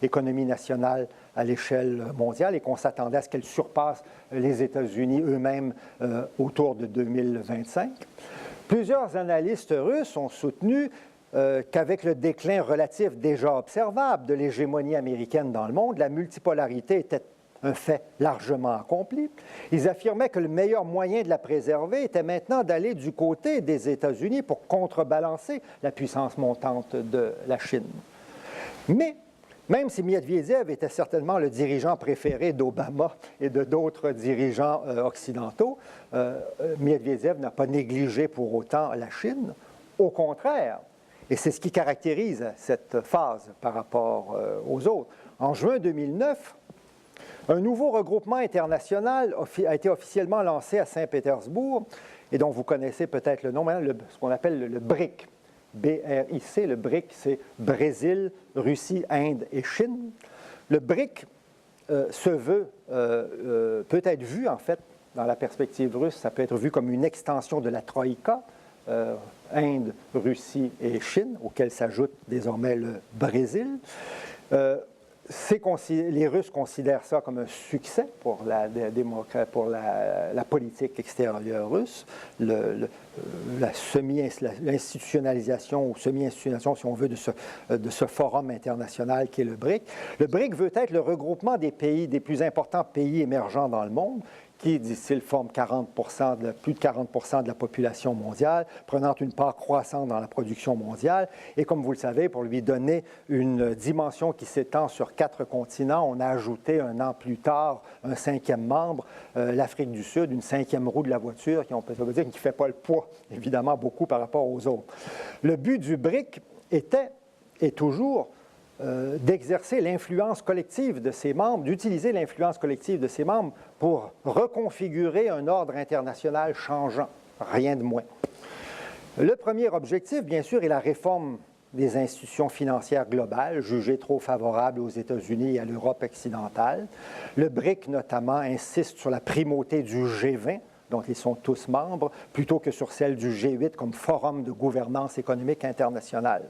économie nationale à l'échelle mondiale et qu'on s'attendait à ce qu'elle surpasse les États-Unis eux-mêmes autour de 2025. Plusieurs analystes russes ont soutenu qu'avec le déclin relatif déjà observable de l'hégémonie américaine dans le monde, la multipolarité était un fait largement accompli. Ils affirmaient que le meilleur moyen de la préserver était maintenant d'aller du côté des États-Unis pour contrebalancer la puissance montante de la Chine. Mais même si Medvedev était certainement le dirigeant préféré d'Obama et de d'autres dirigeants occidentaux, Medvedev n'a pas négligé pour autant la Chine. Au contraire, et c'est ce qui caractérise cette phase par rapport aux autres. En juin 2009, un nouveau regroupement international a été officiellement lancé à Saint-Pétersbourg et dont vous connaissez peut-être le nom, ce qu'on appelle le BRIC. B-R-I-C, le BRIC, c'est Brésil, Russie, Inde et Chine. Le BRIC se veut, peut être vu en fait, dans la perspective russe, ça peut être vu comme une extension de la Troïka, Inde, Russie et Chine, auquel s'ajoute désormais le Brésil. Les Russes considèrent ça comme un succès pour la politique extérieure russe, l'institutionnalisation ou semi-institutionnalisation, si on veut, de ce forum international qui est le BRIC. Le BRIC veut être le regroupement des plus importants pays émergents dans le monde, qui, disent-ils, forment plus de 40 de la population mondiale, prenant une part croissante dans la production mondiale. Et comme vous le savez, pour lui donner une dimension qui s'étend sur 4 continents, on a ajouté un an plus tard un 5e membre, l'Afrique du Sud, une 5e roue de la voiture, qui ne fait pas le poids, évidemment, beaucoup par rapport aux autres. Le but du BRIC était, et toujours, d'exercer l'influence collective de ses membres, d'utiliser l'influence collective de ses membres pour reconfigurer un ordre international changeant, rien de moins. Le premier objectif, bien sûr, est la réforme des institutions financières globales, jugées trop favorables aux États-Unis et à l'Europe occidentale. Le BRIC, notamment, insiste sur la primauté du G20, dont ils sont tous membres, plutôt que sur celle du G8 comme forum de gouvernance économique internationale.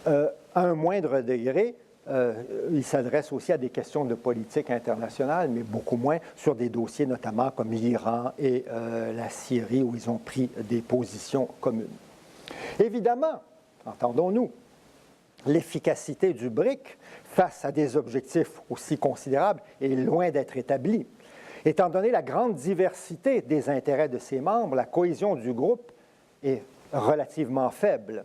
À un moindre degré, il s'adresse aussi à des questions de politique internationale, mais beaucoup moins sur des dossiers notamment comme l'Iran et la Syrie, où ils ont pris des positions communes. Évidemment, entendons-nous, l'efficacité du BRIC face à des objectifs aussi considérables est loin d'être établie. Étant donné la grande diversité des intérêts de ses membres, la cohésion du groupe est relativement faible.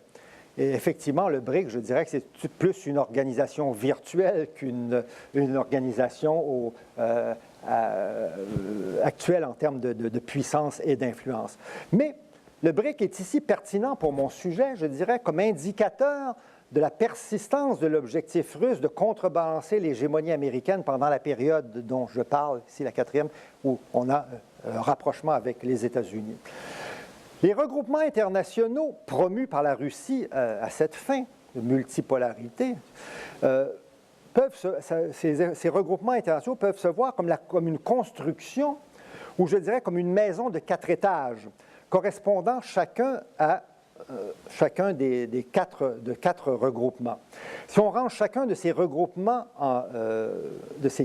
Et effectivement, le BRIC, je dirais que c'est plus une organisation virtuelle qu'une organisation actuelle en termes de puissance et d'influence. Mais le BRIC est ici pertinent pour mon sujet, je dirais, comme indicateur de la persistance de l'objectif russe de contrebalancer l'hégémonie américaine pendant la période dont je parle, ici la quatrième, où on a un rapprochement avec les États-Unis. Les regroupements internationaux promus par la Russie à cette fin de multipolarité, ces regroupements internationaux peuvent se voir comme une construction, ou je dirais comme une maison de 4 étages, correspondant chacun à chacun des quatre regroupements. Si on range chacun de ces regroupements,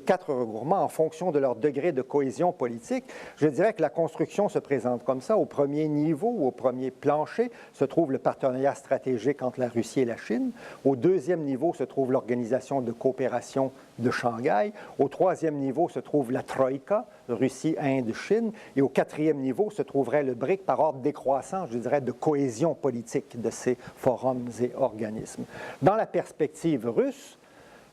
quatre regroupements en fonction de leur degré de cohésion politique, je dirais que la construction se présente comme ça. Au premier niveau ou au premier plancher se trouve le partenariat stratégique entre la Russie et la Chine. Au deuxième niveau se trouve l'Organisation de coopération de Shanghai. Au troisième niveau se trouve la Troïka, Russie, Inde, Chine. Et au quatrième niveau se trouverait le BRIC par ordre décroissant, je dirais, de cohésion politique de ces forums et organismes. Dans la perspective russe,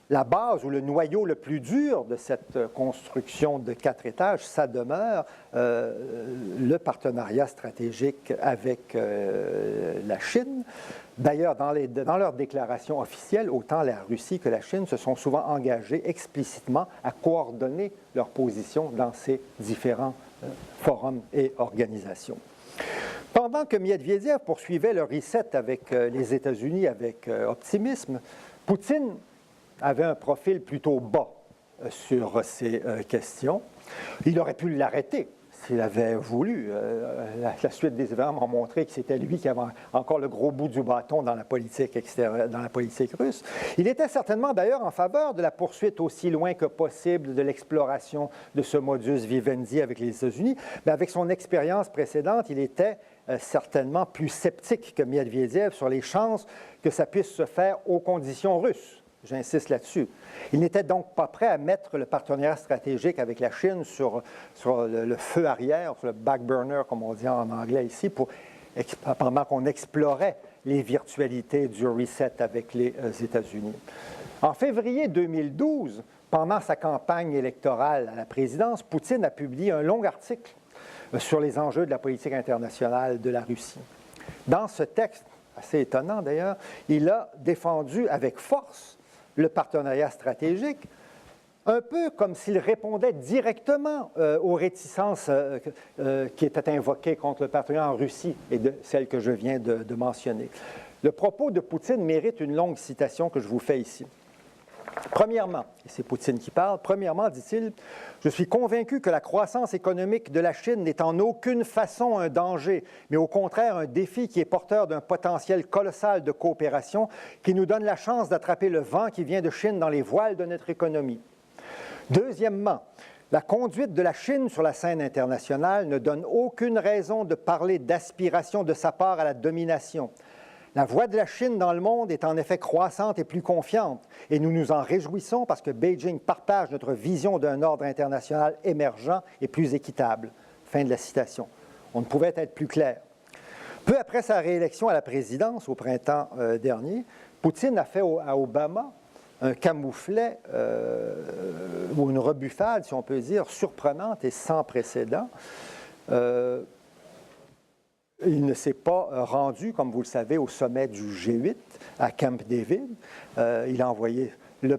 la base ou le noyau le plus dur de cette construction de 4 étages, ça demeure le partenariat stratégique avec la Chine. D'ailleurs, dans leurs déclarations officielles, autant la Russie que la Chine se sont souvent engagés explicitement à coordonner leurs positions dans ces différents forums et organisations. Pendant que Medvedev poursuivait le reset avec les États-Unis avec optimisme, Poutine avait un profil plutôt bas sur ces questions. Il aurait pu l'arrêter s'il avait voulu. La suite des événements m'a montré que c'était lui qui avait encore le gros bout du bâton dans la politique extérieure, dans la politique russe. Il était certainement d'ailleurs en faveur de la poursuite aussi loin que possible de l'exploration de ce modus vivendi avec les États-Unis, mais avec son expérience précédente, il était certainement plus sceptique que Medvedev sur les chances que ça puisse se faire aux conditions russes. J'insiste là-dessus. Il n'était donc pas prêt à mettre le partenariat stratégique avec la Chine sur le feu arrière, sur le back burner, comme on dit en anglais ici, pendant qu'on explorait les virtualités du reset avec les États-Unis. En février 2012, pendant sa campagne électorale à la présidence, Poutine a publié un long article sur les enjeux de la politique internationale de la Russie. Dans ce texte, assez étonnant d'ailleurs, il a défendu avec force le partenariat stratégique, un peu comme s'il répondait directement aux réticences qui étaient invoquées contre le partenariat en Russie et de celles que je viens de mentionner. Le propos de Poutine mérite une longue citation que je vous fais ici. Premièrement, et c'est Poutine qui parle, premièrement, dit-il, je suis convaincu que la croissance économique de la Chine n'est en aucune façon un danger, mais au contraire un défi qui est porteur d'un potentiel colossal de coopération qui nous donne la chance d'attraper le vent qui vient de Chine dans les voiles de notre économie. Deuxièmement, la conduite de la Chine sur la scène internationale ne donne aucune raison de parler d'aspiration de sa part à la domination. La voix de la Chine dans le monde est en effet croissante et plus confiante, et nous nous en réjouissons parce que Beijing partage notre vision d'un ordre international émergent et plus équitable. Fin de la citation. On ne pouvait être plus clair. Peu après sa réélection à la présidence au printemps dernier, Poutine a fait à Obama un camouflet ou une rebuffade, si on peut dire, surprenante et sans précédent. Il ne s'est pas rendu, comme vous le savez, au sommet du G8 à Camp David. Il a envoyé le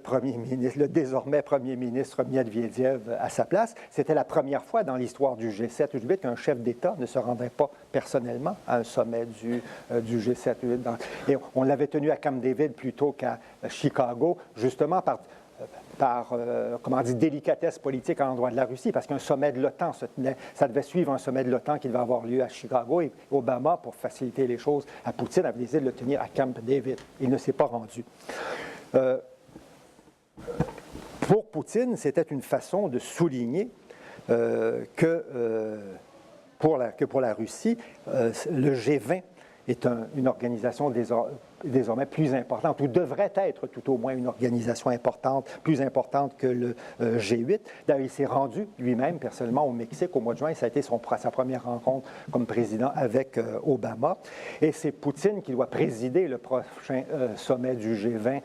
désormais premier ministre Medvedev à sa place. C'était la première fois dans l'histoire du G7 ou du G8 qu'un chef d'État ne se rendait pas personnellement à un sommet du G7. Et on l'avait tenu à Camp David plutôt qu'à Chicago, justement par délicatesse politique à l'endroit de la Russie, parce qu'un sommet de l'OTAN, ça devait suivre un sommet de l'OTAN qui devait avoir lieu à Chicago, et Obama, pour faciliter les choses à Poutine, avait décidé de le tenir à Camp David. Il ne s'est pas rendu. Pour Poutine, c'était une façon de souligner que pour la Russie, le G20 est une organisation désormais plus importante, ou devrait être tout au moins une organisation importante, plus importante que le G8. D'ailleurs, il s'est rendu lui-même personnellement au Mexique au mois de juin. Ça a été sa première rencontre comme président avec Obama. Et c'est Poutine qui doit présider le prochain sommet du G20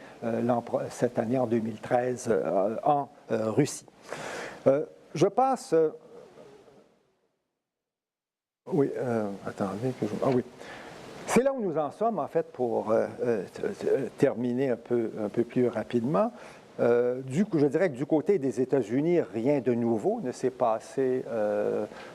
cette année, en 2013, en Russie. Je passe... oui, attendez que je... Ah oui. C'est là où nous en sommes, en fait, pour terminer un peu plus rapidement. Je dirais que du côté des États-Unis, rien de nouveau ne s'est passé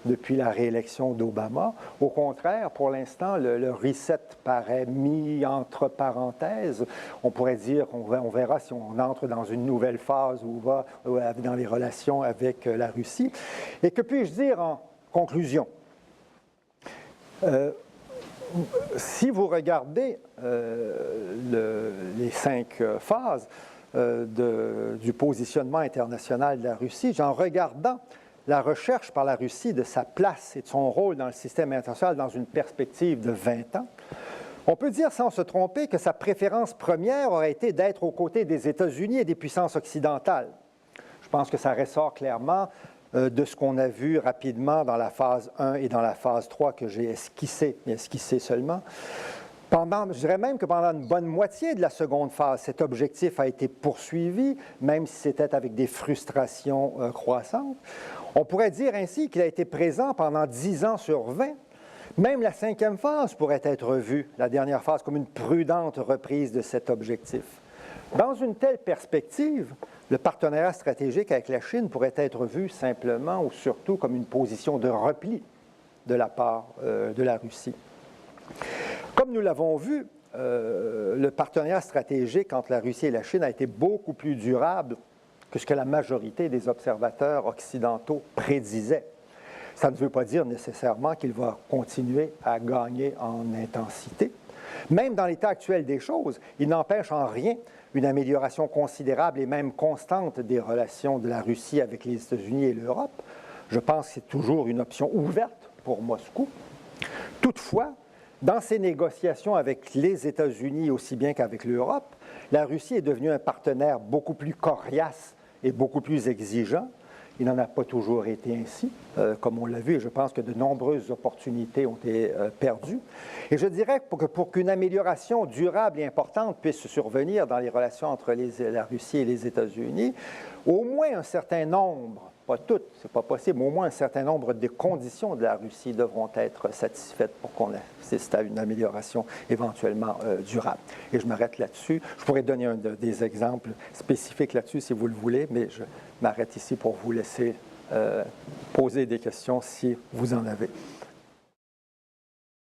depuis la réélection d'Obama. Au contraire, pour l'instant, le reset paraît mis entre parenthèses. On pourrait dire, on verra si on entre dans une nouvelle phase où on va dans les relations avec la Russie. Et que puis-je dire en conclusion? Si vous regardez les 5 phases du positionnement international de la Russie, en regardant la recherche par la Russie de sa place et de son rôle dans le système international dans une perspective de 20 ans, on peut dire sans se tromper que sa préférence première aurait été d'être aux côtés des États-Unis et des puissances occidentales. Je pense que ça ressort clairement de ce qu'on a vu rapidement dans la phase 1 et dans la phase 3 que j'ai esquissé seulement. Je dirais même que pendant une bonne moitié de la seconde phase, cet objectif a été poursuivi, même si c'était avec des frustrations croissantes. On pourrait dire ainsi qu'il a été présent pendant 10 ans sur 20. Même la 5e phase pourrait être vue, la dernière phase, comme une prudente reprise de cet objectif. Dans une telle perspective, le partenariat stratégique avec la Chine pourrait être vu simplement ou surtout comme une position de repli de la part de la Russie. Comme nous l'avons vu, le partenariat stratégique entre la Russie et la Chine a été beaucoup plus durable que ce que la majorité des observateurs occidentaux prédisaient. Ça ne veut pas dire nécessairement qu'il va continuer à gagner en intensité. Même dans l'état actuel des choses, il n'empêche en rien une amélioration considérable et même constante des relations de la Russie avec les États-Unis et l'Europe. Je pense que c'est toujours une option ouverte pour Moscou. Toutefois, dans ses négociations avec les États-Unis aussi bien qu'avec l'Europe, la Russie est devenue un partenaire beaucoup plus coriace et beaucoup plus exigeant. Il n'en a pas toujours été ainsi, comme on l'a vu, et je pense que de nombreuses opportunités ont été perdues. Et je dirais que pour qu'une amélioration durable et importante puisse survenir dans les relations entre la Russie et les États-Unis, au moins un certain nombre, pas toutes, ce n'est pas possible, mais au moins un certain nombre de conditions de la Russie devront être satisfaites pour qu'on assiste à une amélioration éventuellement durable. Et je m'arrête là-dessus. Je pourrais donner des exemples spécifiques là-dessus si vous le voulez, mais je m'arrête ici pour vous laisser poser des questions si vous en avez.